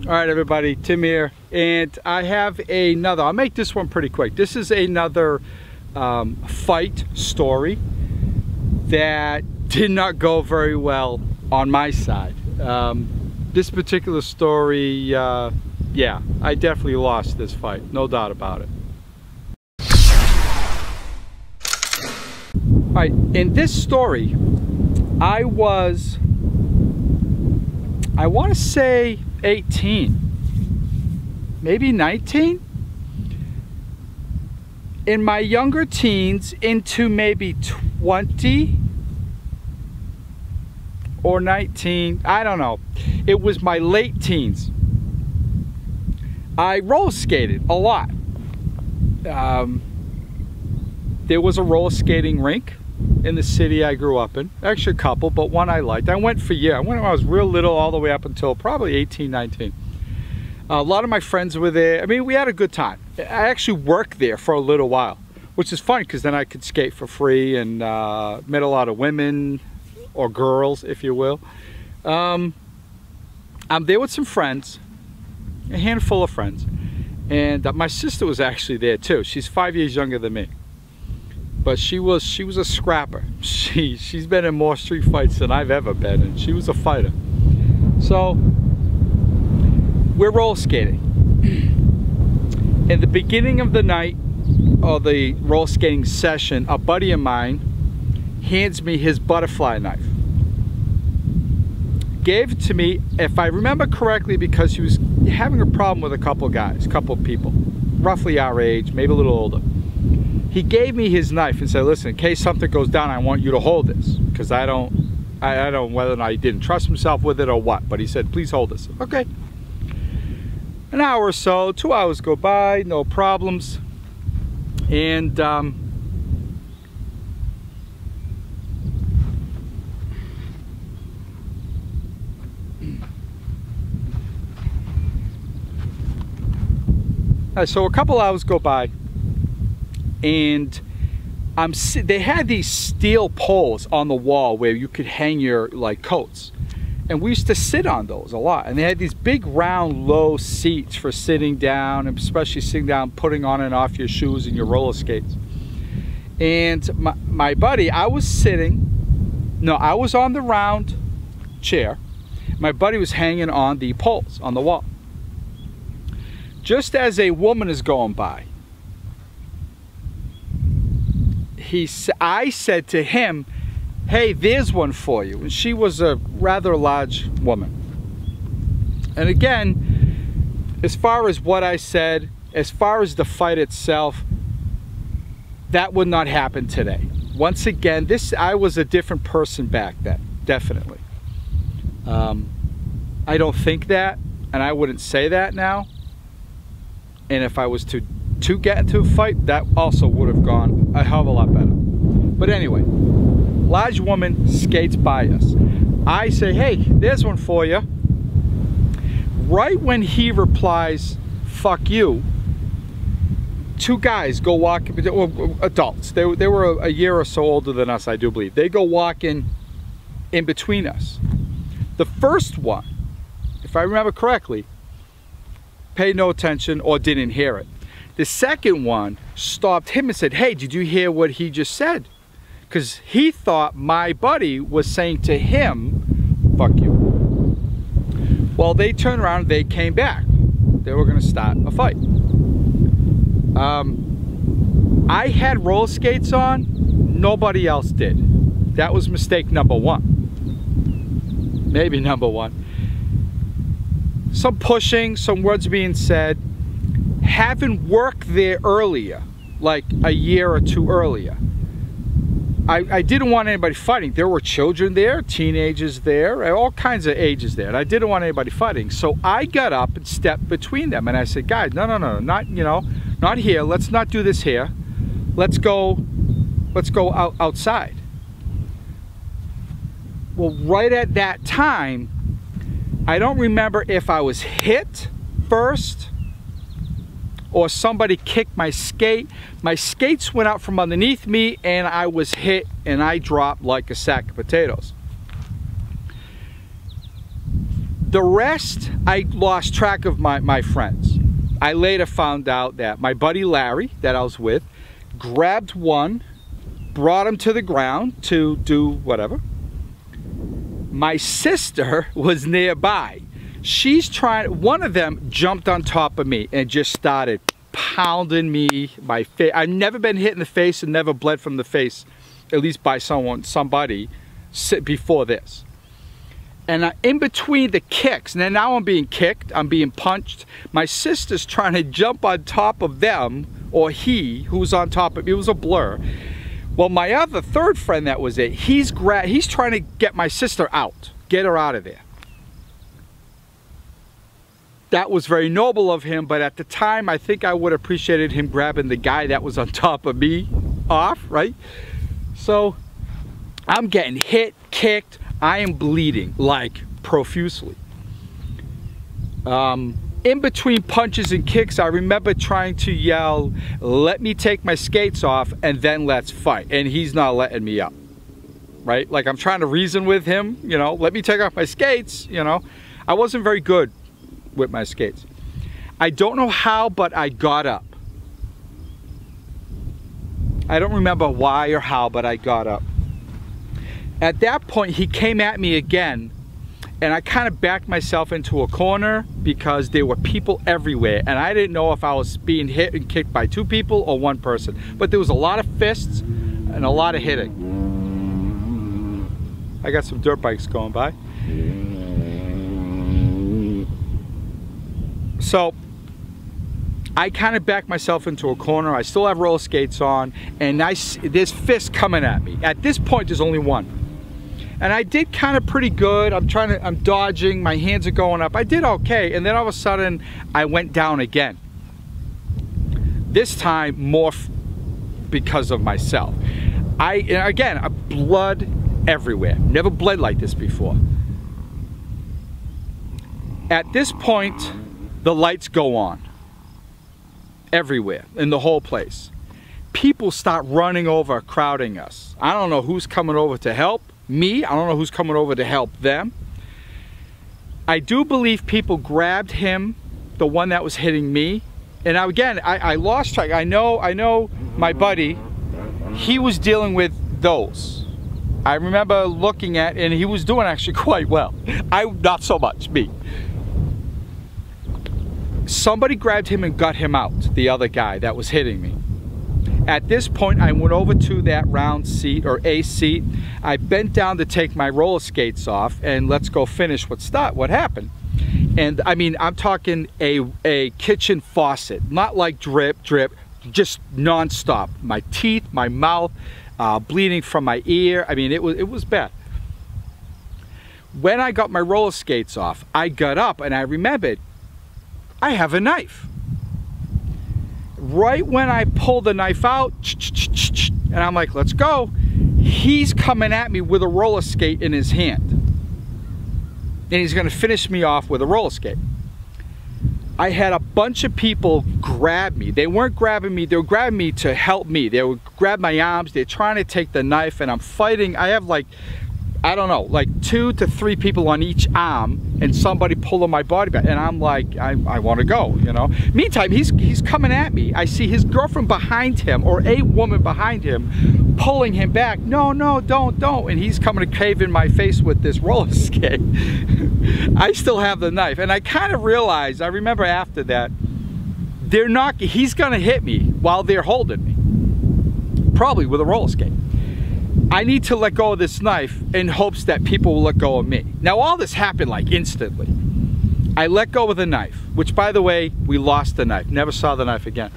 All right, everybody, Tim here, and I have another, I'll make this one pretty quick. This is another fight story that did not go very well on my side. This particular story, yeah, I definitely lost this fight, no doubt about it. All right, in this story, I want to say 18, maybe 19. In my younger teens, into maybe 20 or 19, I don't know. It was my late teens. I roller skated a lot. There was a roller skating rink in the city I grew up in. Actually a couple, but one I liked. I went for a year. I went when I was real little all the way up until probably 18, 19. A lot of my friends were there. I mean, we had a good time. I actually worked there for a little while, which is funny because then I could skate for free and met a lot of women or girls, if you will. I'm there with some friends, a handful of friends, and my sister was actually there too. She's 5 years younger than me. But she was a scrapper. She's been in more street fights than I've ever been, and she was a fighter. So we're roller skating. In the beginning of the night, or the roller skating session, a buddy of mine hands me his butterfly knife. Gave it to me, if I remember correctly, because he was having a problem with a couple guys, couple people, roughly our age, maybe a little older. He gave me his knife and said, listen, in case something goes down, I want you to hold this. Because I don't know whether or not he didn't trust himself with it or what. But he said, please hold this. Okay. An hour or so, 2 hours go by, no problems. And so a couple hours go by. And they had these steel poles on the wall where you could hang your coats, and we used to sit on those a lot. And they had these big round low seats for sitting down, and especially sitting down, putting on and off your shoes and your roller skates. And my buddy, I was on the round chair. My buddy was hanging on the poles on the wall. Just as a woman is going by, I said to him, hey, there's one for you. And she was a rather large woman. And again, as far as what I said, as far as the fight itself, that would not happen today. Once again, I was a different person back then, definitely. I don't think that, and I wouldn't say that now. And if I was to get into a fight, that also would have gone a hell of a lot better. But anyway, large woman skates by us. I say, hey, there's one for you. Right when he replies, fuck you, two guys go walking, adults. They were a year or so older than us, I do believe. They go walking in between us. The first one, if I remember correctly, paid no attention or didn't hear it. The second one stopped him and said, hey, did you hear what he just said? Because he thought my buddy was saying to him, fuck you. Well, they turned around, they came back. They were gonna start a fight. I had roller skates on, nobody else did. That was mistake number one. Maybe number one. Some pushing, some words being said. Having worked there earlier, like a year or two earlier, I didn't want anybody fighting. There were children there, teenagers there, all kinds of ages there, and I didn't want anybody fighting. So I got up and stepped between them, and I said, guys, no, not, not here. Let's not do this here. Let's go outside. Well, right at that time, I don't remember if I was hit first or somebody kicked my skate. My skates went out from underneath me and I was hit and I dropped like a sack of potatoes. The rest, I lost track of my friends. I later found out that my buddy Larry, that I was with, grabbed one, brought him to the ground to do whatever. My sister was nearby. One of them jumped on top of me and just started pounding me, my face. I've never been hit in the face and never bled from the face, at least by somebody before this. And in between the kicks, and then now I'm being kicked, I'm being punched. My sister's trying to jump on top of them, or he who's on top of me. It was a blur. Well, my other third friend that was it, he's trying to get my sister out, get her out of there. That was very noble of him, but at the time, I think I would have appreciated him grabbing the guy that was on top of me off, right? So I'm getting hit, kicked, I am bleeding like profusely. In between punches and kicks, I remember trying to yell, "Let me take my skates off and then let's fight." And he's not letting me up, right? Like I'm trying to reason with him, you know, let me take off my skates, you know. I wasn't very good with my skates. I don't know how, but I got up. I don't remember why or how, but I got up. At that point, he came at me again, and I kind of backed myself into a corner because there were people everywhere, and I didn't know if I was being hit and kicked by 2 people or 1 person. But there was a lot of fists and a lot of hitting. I got some dirt bikes going by. So I kind of backed myself into a corner. I still have roller skates on, and there's fists coming at me. At this point, there's only 1. And I did kind of pretty good. I'm dodging, my hands are going up. I did okay, and then all of a sudden, I went down again. This time, more because of myself. Again, blood everywhere. Never bled like this before. At this point, the lights go on. Everywhere, in the whole place. People start running over, crowding us. I don't know who's coming over to help me. I don't know who's coming over to help them. I do believe people grabbed him, the one that was hitting me. And now again, I lost track. I know my buddy, he was dealing with those. I remember looking at, and he was doing actually quite well. Not so much, me. Somebody grabbed him and got him out, the other guy that was hitting me. At this point, I went over to that round seat, or A seat. I bent down to take my roller skates off, and let's go finish what happened. And I mean, I'm talking a kitchen faucet, not like drip, drip, just non-stop. My teeth, my mouth, bleeding from my ear. I mean, it was bad. When I got my roller skates off, I got up and I remembered, I have a knife. Right when I pull the knife out, and I'm like, let's go, he's coming at me with a roller skate in his hand. And he's gonna finish me off with a roller skate. I had a bunch of people grab me. They weren't grabbing me, they were grabbing me to help me. They would grab my arms, they're trying to take the knife, and I'm fighting. I have like, I don't know, like 2 to 3 people on each arm, and somebody pulling my body back, and I'm like, I want to go, you know. Meantime, he's coming at me. I see his girlfriend behind him, or a woman behind him, pulling him back. No, don't. And he's coming to cave in my face with this roller skate. I still have the knife, and I kind of realized, I remember after that, he's gonna hit me while they're holding me, probably with a roller skate. I need to let go of this knife in hopes that people will let go of me. Now all this happened like instantly. I let go of the knife, which by the way, we lost the knife. Never saw the knife again.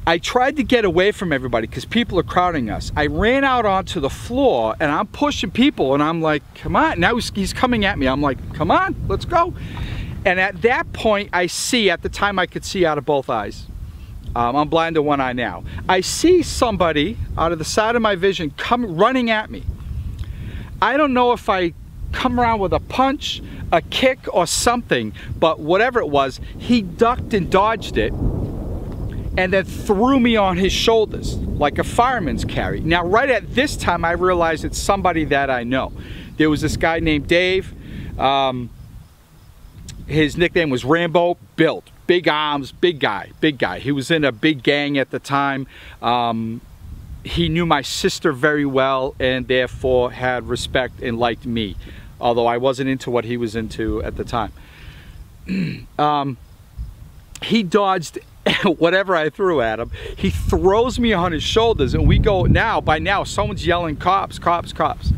I tried to get away from everybody because people are crowding us. I ran out onto the floor and I'm pushing people and I'm like, come on. Now he's coming at me. I'm like, come on, let's go. And at that point I see, at the time I could see out of both eyes. I'm blind to one eye now. I see somebody out of the side of my vision running at me. I don't know if I come around with a punch, a kick, or something, but whatever it was, he ducked and dodged it and then threw me on his shoulders like a fireman's carry. Now right at this time I realized it's somebody that I know. There was this guy named Dave. His nickname was Rambo. Built, big arms, big guy. He was in a big gang at the time. He knew my sister very well and therefore had respect and liked me, although I wasn't into what he was into at the time. He dodged whatever I threw at him. He throws me on his shoulders, and we go, by now someone's yelling, cops, cops, cops.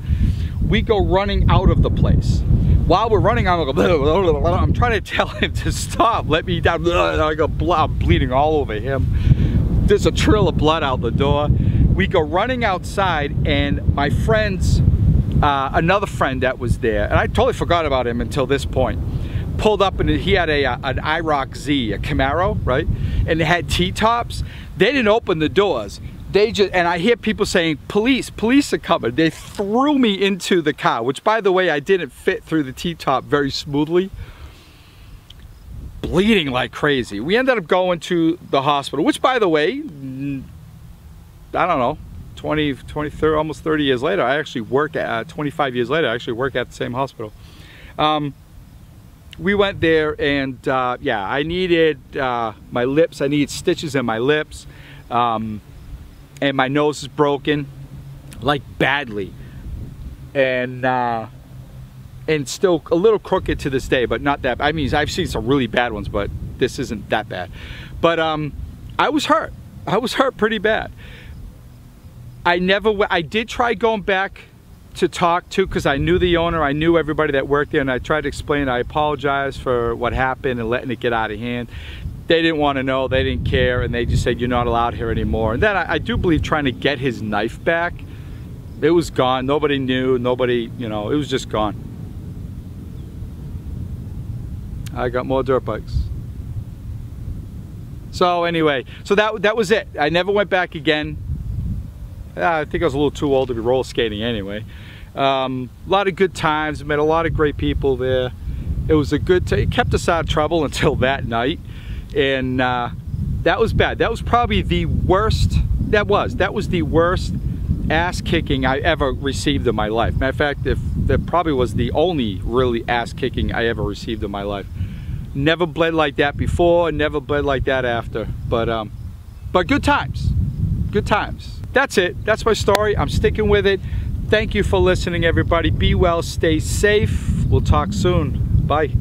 We go running out of the place. While we're running, I'm trying to tell him to stop, let me down. I go, I'm bleeding all over him. There's a trail of blood out the door. We go running outside, and my friend's, another friend that was there, and I totally forgot about him until this point, pulled up, and he had an IROC Z, a Camaro, right? And it had T-tops. They didn't open the doors. They just, and I hear people saying, police are coming. They threw me into the car, which, by the way, I didn't fit through the T-top very smoothly. Bleeding like crazy. We ended up going to the hospital, which, by the way, I don't know, 20, 30, almost 30 years later, I actually work at, 25 years later, I actually work at the same hospital. We went there, and yeah, I needed my lips, I needed stitches in my lips, and my nose is broken, like badly, and still a little crooked to this day, but not that, I mean, I've seen some really bad ones, but this isn't that bad. But I was hurt pretty bad. I did try going back to talk to, because I knew the owner, I knew everybody that worked there, and I tried to explain, I apologize for what happened and letting it get out of hand. They didn't want to know, they didn't care, and they just said, you're not allowed here anymore. And then I do believe trying to get his knife back, it was gone, nobody knew, nobody, you know, it was just gone. I got more dirt bikes. So anyway, so that was it. I never went back again. I think I was a little too old to be roller skating anyway. A lot of good times, met a lot of great people there. It was a good time. It kept us out of trouble until that night, and that was bad. That was probably the worst. That was the worst ass kicking I ever received in my life. Matter of fact, that probably was the only really ass kicking I ever received in my life. Never bled like that before, never bled like that after. But good times, good times. That's it. That's my story. I'm sticking with it. Thank you for listening, everybody. Be well, stay safe. We'll talk soon. Bye.